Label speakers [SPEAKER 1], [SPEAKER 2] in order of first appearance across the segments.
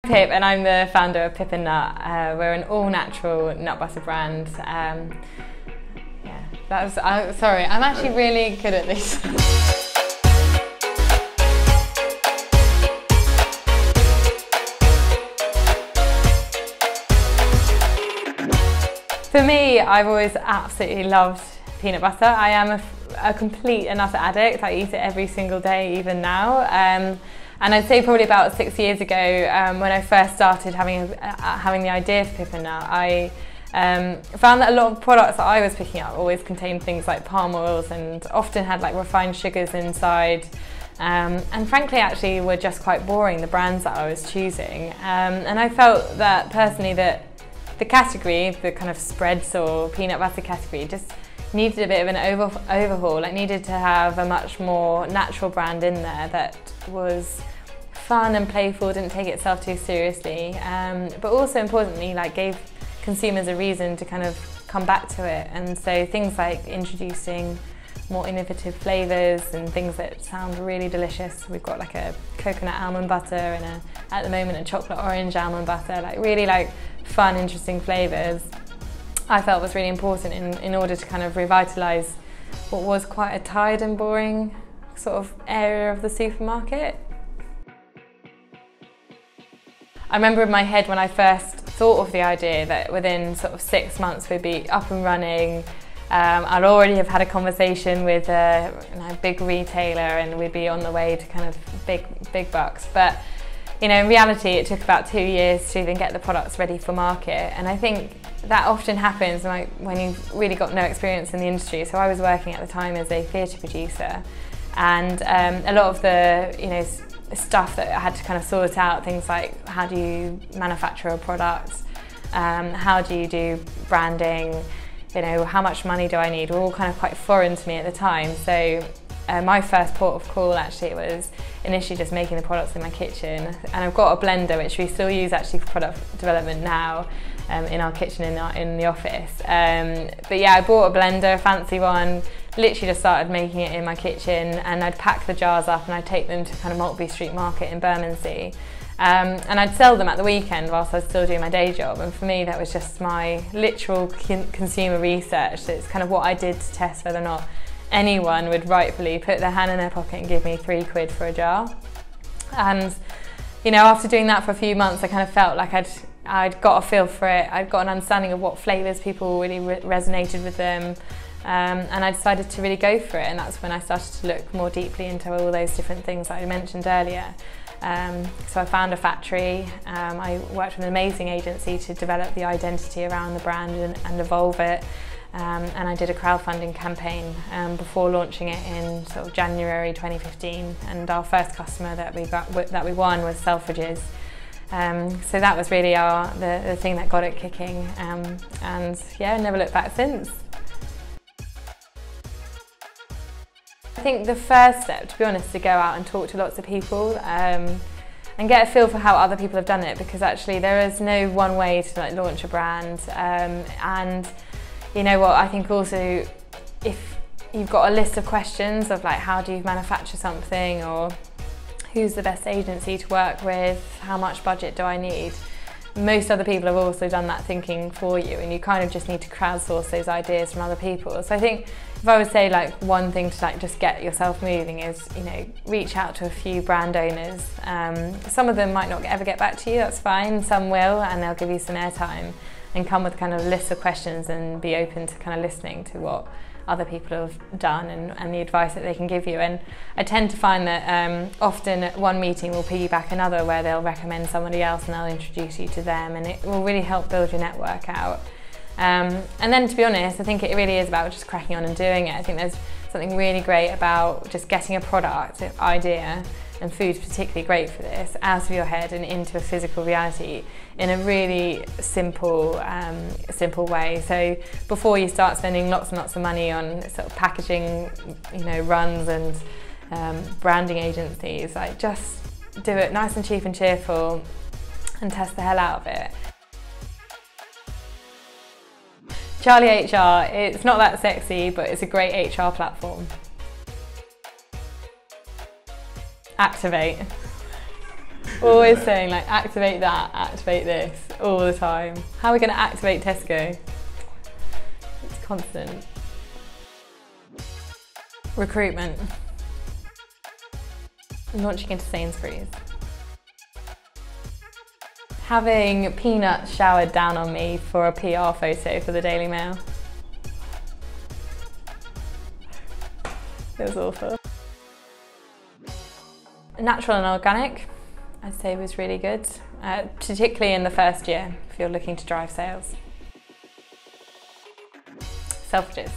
[SPEAKER 1] Pip, and I'm the founder of Pippa Nut. We're an all-natural nut butter brand. Yeah, that was. Sorry, I'm actually really good at this. For me, I've always absolutely loved peanut butter. I am a complete and utter addict. I eat it every single day, even now. And I'd say probably about 6 years ago, when I first started having the idea for Pippa Nut, I found that a lot of products that I was picking up always contained things like palm oils and often had like refined sugars inside. And frankly, actually, were just quite boring, the brands that I was choosing. And I felt that personally that the category, the kind of spreads or peanut butter category, just needed a bit of an overhaul. It needed to have a much more natural brand in there that was fun and playful, didn't take itself too seriously, but also importantly, like gave consumers a reason to kind of come back to it. And so things like introducing more innovative flavours and things that sound really delicious. We've got like a coconut almond butter and at the moment a chocolate orange almond butter, like really like fun, interesting flavours. I felt was really important in order to kind of revitalise what was quite a tired and boring sort of area of the supermarket. I remember in my head when I first thought of the idea that within sort of 6 months we'd be up and running. I'd already have had a conversation with a big retailer and we'd be on the way to kind of big bucks. But in reality, it took about 2 years to even get the products ready for market. And I think that often happens when you've really got no experience in the industry. So I was working at the time as a theatre producer, and a lot of the stuff that I had to kind of sort out, things like how do you manufacture a product, how do you do branding, how much money do I need, were all kind of quite foreign to me at the time. So my first port of call actually was initially just making the products in my kitchen, and I've got a blender which we still use actually for product development now in our kitchen in the office. But yeah, I bought a blender, a fancy one, literally just started making it in my kitchen, and I'd pack the jars up and I'd take them to kind of Maltby Street Market in Bermondsey. And I'd sell them at the weekend whilst I was still doing my day job, and for me that was just my literal consumer research. It's kind of what I did to test whether or not anyone would rightfully put their hand in their pocket and give me £3 for a jar. And after doing that for a few months, I kind of felt like I'd got a feel for it. I'd got an understanding of what flavours people really resonated with them, and I decided to really go for it. And that's when I started to look more deeply into all those different things that I mentioned earlier. So I found a factory. I worked with an amazing agency to develop the identity around the brand and evolve it. And I did a crowdfunding campaign before launching it in sort of January 2015, and our first customer that we won was Selfridges. So that was really the thing that got it kicking, and yeah, never looked back since. I think the first step, to be honest, is to go out and talk to lots of people and get a feel for how other people have done it, because actually there is no one way to launch a brand. And you know what, I think also if you've got a list of questions of how do you manufacture something, or who's the best agency to work with, how much budget do I need, most other people have also done that thinking for you, and you kind of just need to crowdsource those ideas from other people. So I think if I would say one thing to just get yourself moving is reach out to a few brand owners. Some of them might not ever get back to you, that's fine, some will, and they'll give you some airtime, and come with kind of a list of questions and be open to kind of listening to what other people have done and the advice that they can give you. And I tend to find that often one meeting will piggyback another, where they'll recommend somebody else and they'll introduce you to them, and it will really help build your network out. And then, to be honest, I think it really is about just cracking on and doing it. I think there's something really great about just getting a product idea, and food's particularly great for this, out of your head and into a physical reality in a really simple way. So before you start spending lots and lots of money on sort of packaging, runs and branding agencies, just do it nice and cheap and cheerful and test the hell out of it. Charlie HR, it's not that sexy, but it's a great HR platform. Activate. Always saying like, activate that, activate this, all the time. How are we going to activate Tesco? It's constant. Recruitment. Launching into Sainsbury's. Having Peanut showered down on me for a PR photo for the Daily Mail. It was awful. Natural and organic, I'd say was really good, particularly in the first year if you're looking to drive sales. Selfridges.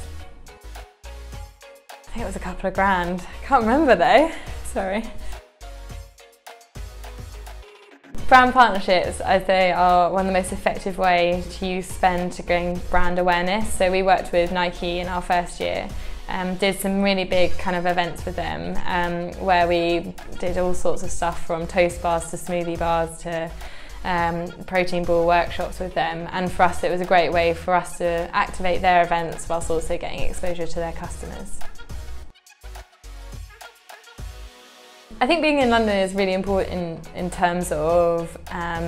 [SPEAKER 1] I think it was a couple of grand. I can't remember though, sorry. Brand partnerships, I'd say, are one of the most effective ways to use spend to gain brand awareness. So we worked with Nike in our first year, did some really big kind of events with them where we did all sorts of stuff from toast bars to smoothie bars to protein ball workshops with them. And for us, it was a great way for us to activate their events whilst also getting exposure to their customers. I think being in London is really important in terms of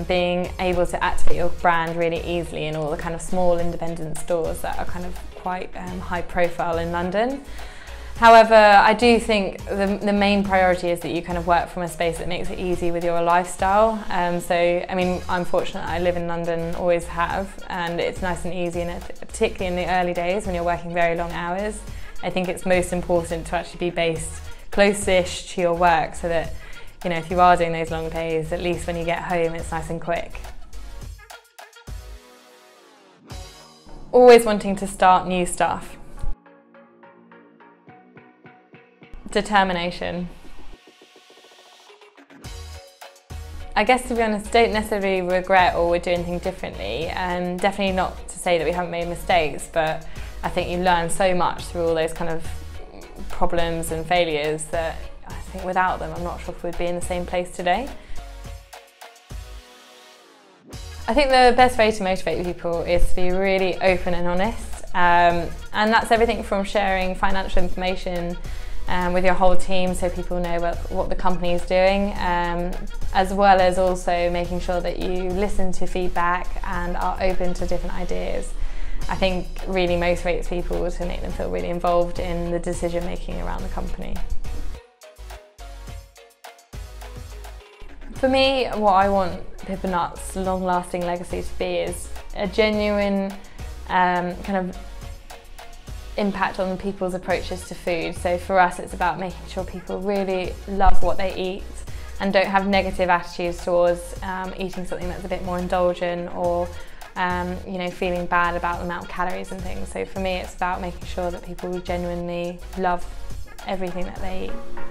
[SPEAKER 1] being able to activate your brand really easily in all the kind of small independent stores that are kind of quite high profile in London. However, I do think the main priority is that you kind of work from a space that makes it easy with your lifestyle. So, I mean, I'm fortunate I live in London, always have, and it's nice and easy, and particularly in the early days when you're working very long hours. I think it's most important to actually be based close-ish to your work so that, you know, if you are doing those long days, at least when you get home it's nice and quick. Always wanting to start new stuff. Determination. I guess, to be honest, don't necessarily regret or would do anything differently, and definitely not to say that we haven't made mistakes, but I think you learn so much through all those kind of problems and failures that I think without them I'm not sure if we'd be in the same place today. I think the best way to motivate people is to be really open and honest, and that's everything from sharing financial information with your whole team so people know what the company is doing, as well as also making sure that you listen to feedback and are open to different ideas. I think really motivates people to make them feel really involved in the decision making around the company. For me, what I want Pippa Nut's long-lasting legacy to be is a genuine kind of impact on people's approaches to food. So for us, it's about making sure people really love what they eat and don't have negative attitudes towards eating something that's a bit more indulgent or you know, feeling bad about the amount of calories and things. So for me, it's about making sure that people genuinely love everything that they eat.